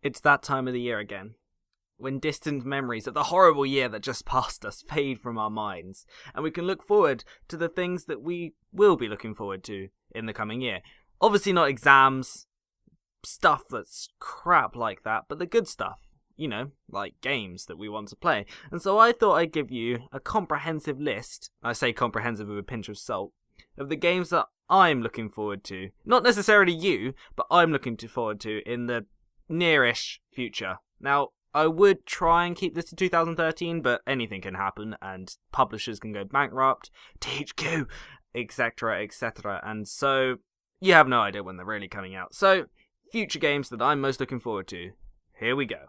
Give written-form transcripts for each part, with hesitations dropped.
It's that time of the year again, when distant memories of the horrible year that just passed us fade from our minds, and we can look forward to the things that we will be looking forward to in the coming year. Obviously not exams, stuff that's crap like that, but the good stuff, like games that we want to play. And so I thought I'd give you a comprehensive list, I say comprehensive with a pinch of salt, of the games that I'm looking forward to. Not necessarily you, but I'm looking forward to in the nearish future. Now, I would try and keep this to 2013, but anything can happen, and publishers can go bankrupt, THQ, etc., etc. And so, you have no idea when they're really coming out. So, future games that I'm most looking forward to. Here we go.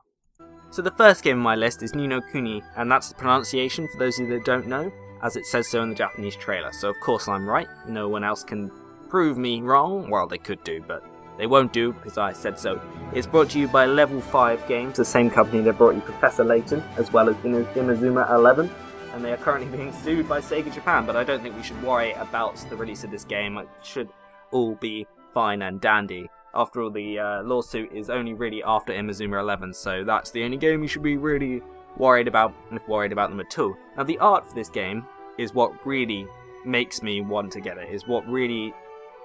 So the first game on my list is No Kuni, and that's the pronunciation for those of you that don't know, as it says so in the Japanese trailer. So of course I'm right, no one else can prove me wrong. Well, they could do, but they won't do because I said so. It's brought to you by Level 5 Games, the same company that brought you Professor Layton, as well as Inazuma 11, and they are currently being sued by Sega Japan, but I don't think we should worry about the release of this game. It should all be fine and dandy. After all, the lawsuit is only really after Inazuma 11, so that's the only game you should be really worried about, if worried about them at all. Now, the art for this game is what really makes me want to get it, is what really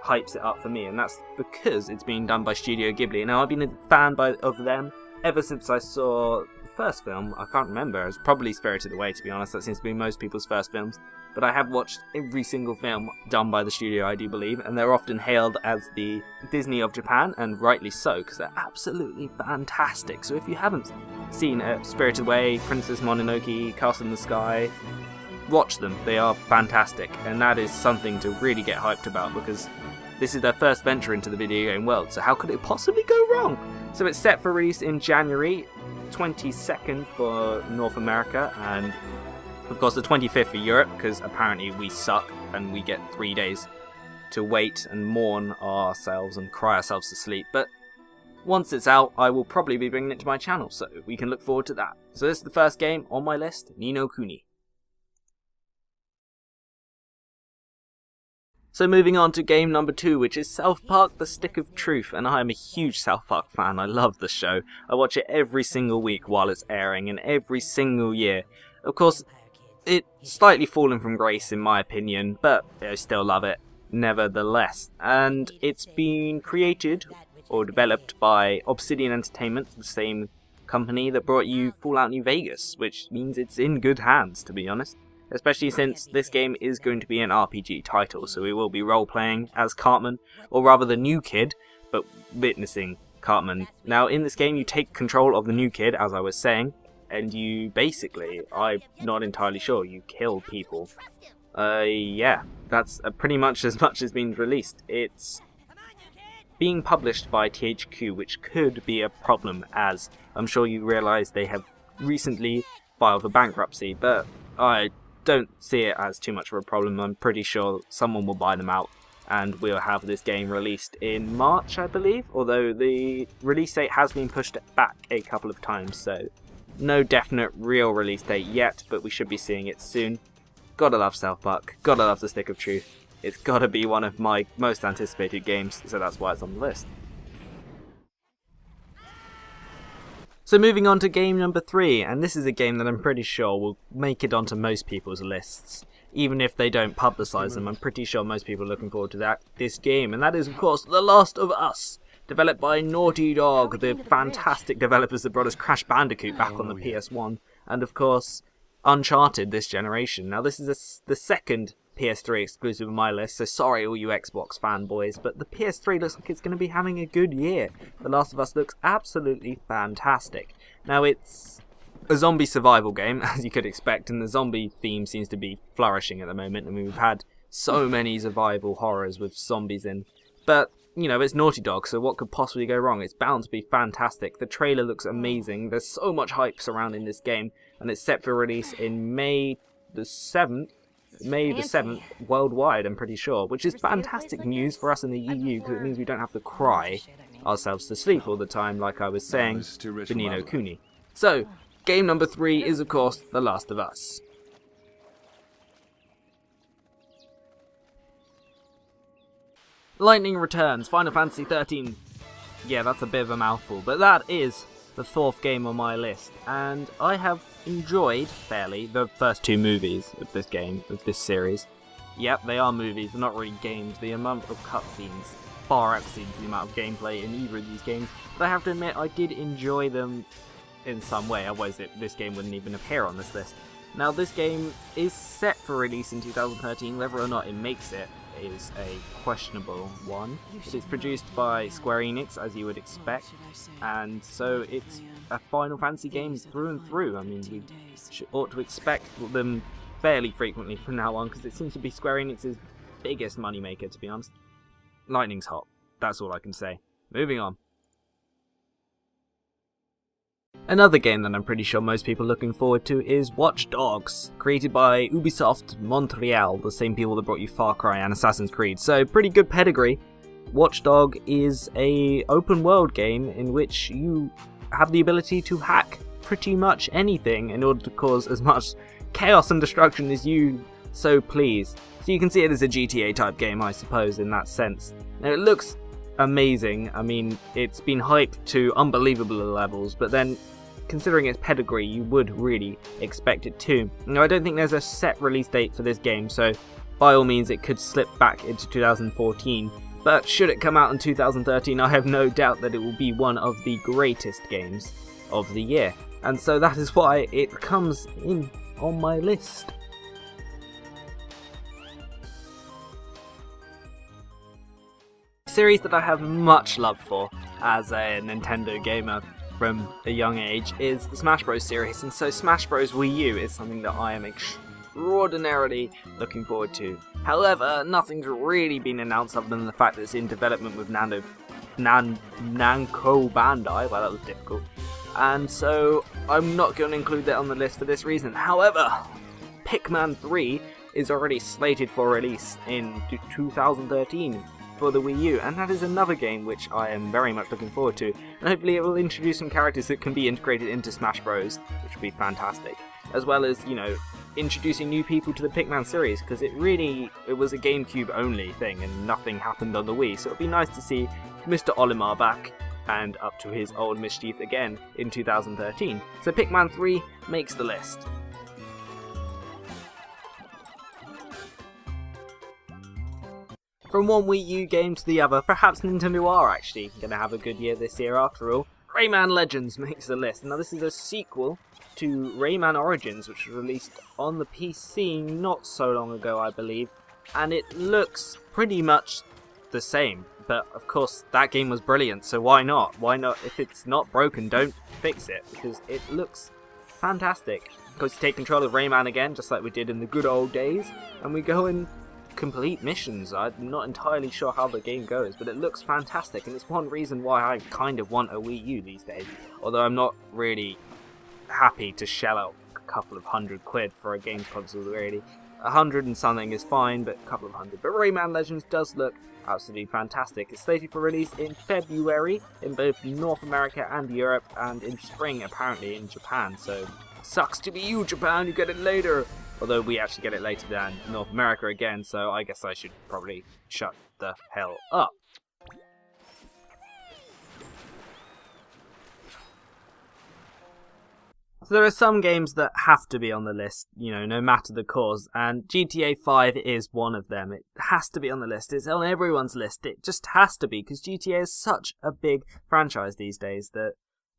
hypes it up for me, and that's because it's being done by Studio Ghibli. Now, I've been a fan of them ever since I saw the first film. I can't remember, it's probably Spirited Away, to be honest. That seems to be most people's first films. But I have watched every single film done by the studio, I do believe, and they're often hailed as the Disney of Japan, and rightly so, because they're absolutely fantastic. So if you haven't seen Spirited Away, Princess Mononoke, Castle in the Sky, watch them. They are fantastic, and that is something to really get hyped about, because this is their first venture into the video game world, so how could it possibly go wrong? So it's set for release in January 22nd for North America, and of course the 25th for Europe, because apparently we suck and we get 3 days to wait and mourn ourselves and cry ourselves to sleep. But once it's out, I will probably be bringing it to my channel, so we can look forward to that. So this is the first game on my list, No Kuni. So moving on to game number 2, which is South Park: The Stick of Truth, and I am a huge South Park fan. I love the show. I watch it every single week while it's airing, and every single year. Of course, it's slightly fallen from grace in my opinion, but I still love it nevertheless. And it's been created or developed by Obsidian Entertainment, the same company that brought you Fallout New Vegas, which means it's in good hands, to be honest. Especially since this game is going to be an RPG title, so we will be role-playing as Cartman, or rather the new kid, but witnessing Cartman. Now, in this game, you take control of the new kid, as I was saying, and you basically, I'm not entirely sure, you kill people. Yeah, that's pretty much as been released. It's being published by THQ, which could be a problem, as I'm sure you realise they have recently filed for bankruptcy, but I don't see it as too much of a problem. I'm pretty sure someone will buy them out, and we'll have this game released in March, I believe, although the release date has been pushed back a couple of times, so no definite real release date yet, but we should be seeing it soon. Gotta love South Park, gotta love The Stick of Truth. It's gotta be one of my most anticipated games, so that's why it's on the list. So moving on to game number 3, and this is a game that I'm pretty sure will make it onto most people's lists. Even if they don't publicise them, I'm pretty sure most people are looking forward to this game, and that is of course The Last of Us. Developed by Naughty Dog, the fantastic developers that brought us Crash Bandicoot back on the PS1, and of course, Uncharted this generation. Now this is the second PS3 exclusive on my list, so sorry all you Xbox fanboys, but the PS3 looks like it's going to be having a good year. The Last of Us looks absolutely fantastic. Now it's a zombie survival game, as you could expect, and the zombie theme seems to be flourishing at the moment. I mean, we've had so many survival horrors with zombies in, but it's Naughty Dog, so what could possibly go wrong? It's bound to be fantastic. The trailer looks amazing. There's so much hype surrounding this game, and it's set for release in May the 7th worldwide, I'm pretty sure, which is fantastic news for us in the EU, because it means we don't have to cry ourselves to sleep all the time, like I was saying for No Kuni. So, game number 3 is, of course, The Last of Us. Lightning Returns, Final Fantasy XIII. Yeah, that's a bit of a mouthful, but that is the 4th game on my list, and I have enjoyed, fairly, the first 2 movies of this game, of this series. Yep, they are movies, they're not really games. The amount of cutscenes far exceeds the amount of gameplay in either of these games, but I have to admit I did enjoy them in some way, otherwise this game wouldn't even appear on this list. Now, this game is set for release in 2013, whether or not it makes it is a questionable one. It is produced by Square Enix, as you would expect, and so it's a Final Fantasy game through and through. I mean, we ought to expect them fairly frequently from now on, because it seems to be Square Enix's biggest moneymaker, to be honest. Lightning's hot, that's all I can say. Moving on. Another game that I'm pretty sure most people are looking forward to is Watch Dogs, created by Ubisoft Montreal, the same people that brought you Far Cry and Assassin's Creed, so pretty good pedigree. Watch Dog is a open world game in which you have the ability to hack pretty much anything in order to cause as much chaos and destruction as you so please. So you can see it as a GTA type game, I suppose, in that sense. Now, it looks amazing. I mean, it's been hyped to unbelievable levels, but then considering its pedigree, you would really expect it to. Now, I don't think there's a set release date for this game, so by all means it could slip back into 2014, but should it come out in 2013, I have no doubt that it will be one of the greatest games of the year, and so that is why it comes in on my list. A series that I have much love for as a Nintendo gamer from a young age is the Smash Bros series, and so Smash Bros Wii U is something that I am extraordinarily looking forward to. However, nothing's really been announced other than the fact that it's in development with Namco Bandai. Well, that was difficult. And so I'm not going to include that on the list for this reason. However, Pikmin 3 is already slated for release in 2013 for the Wii U, and that is another game which I am very much looking forward to, and hopefully it will introduce some characters that can be integrated into Smash Bros, which would be fantastic, as well as, you know, introducing new people to the Pikmin series, because it was a GameCube only thing and nothing happened on the Wii, so it would be nice to see Mr. Olimar back and up to his old mischief again in 2013. So Pikmin 3 makes the list. From one Wii U game to the other, perhaps Nintendo are actually going to have a good year this year after all. Rayman Legends makes the list. Now, this is a sequel to Rayman Origins, which was released on the PC not so long ago, I believe, and it looks pretty much the same. But of course, that game was brilliant, so why not? Why not? If it's not broken, don't fix it, because it looks fantastic. Of course, you take control of Rayman again, just like we did in the good old days, and we go and complete missions. I'm not entirely sure how the game goes, but it looks fantastic, and it's one reason why I kind of want a Wii U these days, although I'm not really happy to shell out a couple of £100 for a games console, really. 100 and something is fine, but a couple of hundred. But Rayman Legends does look absolutely fantastic. It's slated for release in February in both North America and Europe, and in spring apparently in Japan, so sucks to be you, Japan, you get it later. Although we actually get it later than North America again, so I guess I should probably shut the hell up. So there are some games that have to be on the list, you know, no matter the cause, and GTA 5 is one of them. It has to be on the list. It's on everyone's list. It just has to be, because GTA is such a big franchise these days that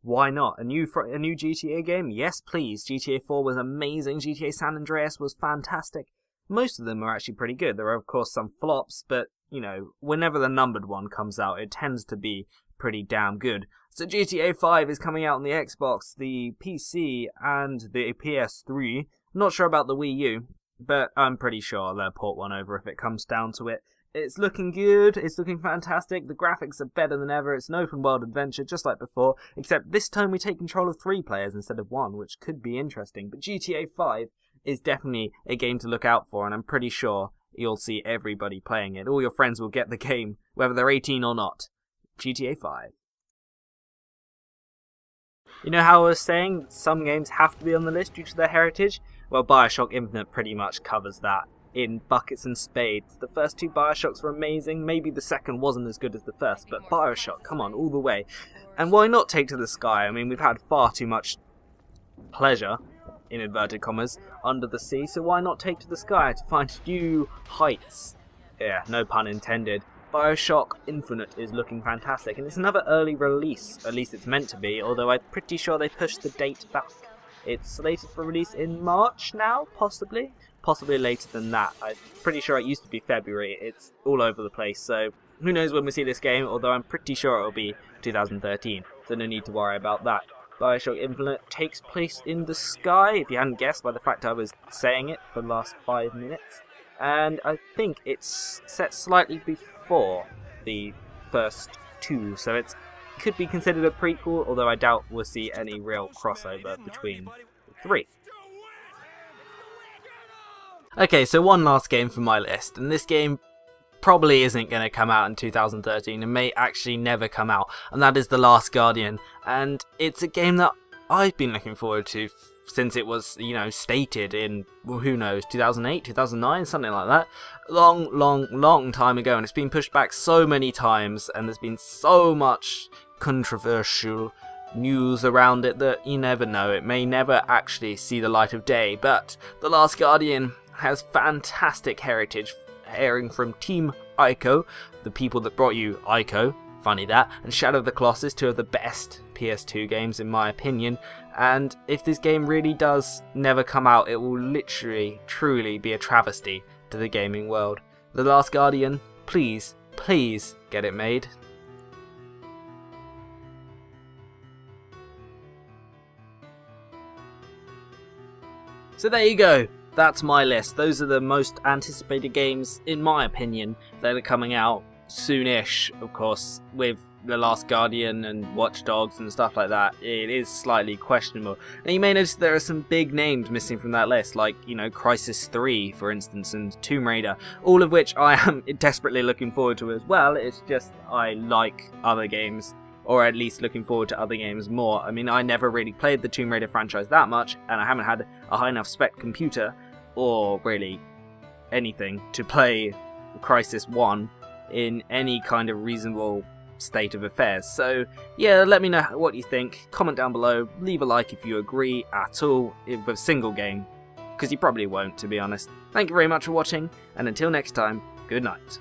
why not? A new GTA game? Yes, please. GTA 4 was amazing. GTA San Andreas was fantastic. Most of them are actually pretty good. There are, of course, some flops, but, you know, whenever the numbered one comes out, it tends to be pretty damn good. So GTA 5 is coming out on the Xbox, the PC, and the PS3. Not sure about the Wii U, but I'm pretty sure they'll port one over if it comes down to it. It's looking good, it's looking fantastic, the graphics are better than ever, it's an open world adventure just like before, except this time we take control of 3 players instead of 1, which could be interesting. But GTA 5 is definitely a game to look out for, and I'm pretty sure you'll see everybody playing it. All your friends will get the game, whether they're 18 or not. GTA 5. You know how I was saying some games have to be on the list due to their heritage? Well, BioShock Infinite pretty much covers that in buckets and spades. The first 2 BioShocks were amazing, maybe the second wasn't as good as the first, but BioShock, come on, all the way. And why not take to the sky? I mean, we've had far too much pleasure, in inverted commas, under the sea, so why not take to the sky to find new heights? Yeah, no pun intended. BioShock Infinite is looking fantastic, and it's another early release, at least it's meant to be, although I'm pretty sure they pushed the date back. It's slated for release in March now, possibly? Possibly later than that. I'm pretty sure it used to be February. It's all over the place, so who knows when we see this game, although I'm pretty sure it'll be 2013, so no need to worry about that. BioShock Infinite takes place in the sky, if you hadn't guessed by the fact I was saying it for the last 5 minutes. And I think it's set slightly before the first 2, so it could be considered a prequel, although I doubt we'll see any real crossover between the 3. Okay, so one last game from my list, and this game probably isn't going to come out in 2013 and may actually never come out, and that is The Last Guardian. And it's a game that I've been looking forward to since it was, stated in, well, who knows, 2008, 2009, something like that. Long time ago, and it's been pushed back so many times, and there's been so much controversial news around it that you never know, it may never actually see the light of day. But The Last Guardian has fantastic heritage, airing from Team Ico, the people that brought you Ico, funny that, and Shadow of the Colossus, 2 of the best PS2 games in my opinion. And if this game really does never come out, it will literally, truly be a travesty to the gaming world. The Last Guardian, please, please get it made. So there you go. That's my list. Those are the most anticipated games, in my opinion, that are coming out soonish, of course, with The Last Guardian and Watch Dogs and stuff like that. It is slightly questionable. Now you may notice there are some big names missing from that list, like, Crisis 3, for instance, and Tomb Raider, all of which I am desperately looking forward to as well. It's just I like other games, or at least looking forward to other games more. I mean, I never really played the Tomb Raider franchise that much, and I haven't had a high enough spec computer, or really anything, to play Crisis 1 in any kind of reasonable state of affairs. So yeah, let me know what you think, comment down below, leave a like if you agree at all with a single game, because you probably won't, to be honest. Thank you very much for watching, and until next time, good night.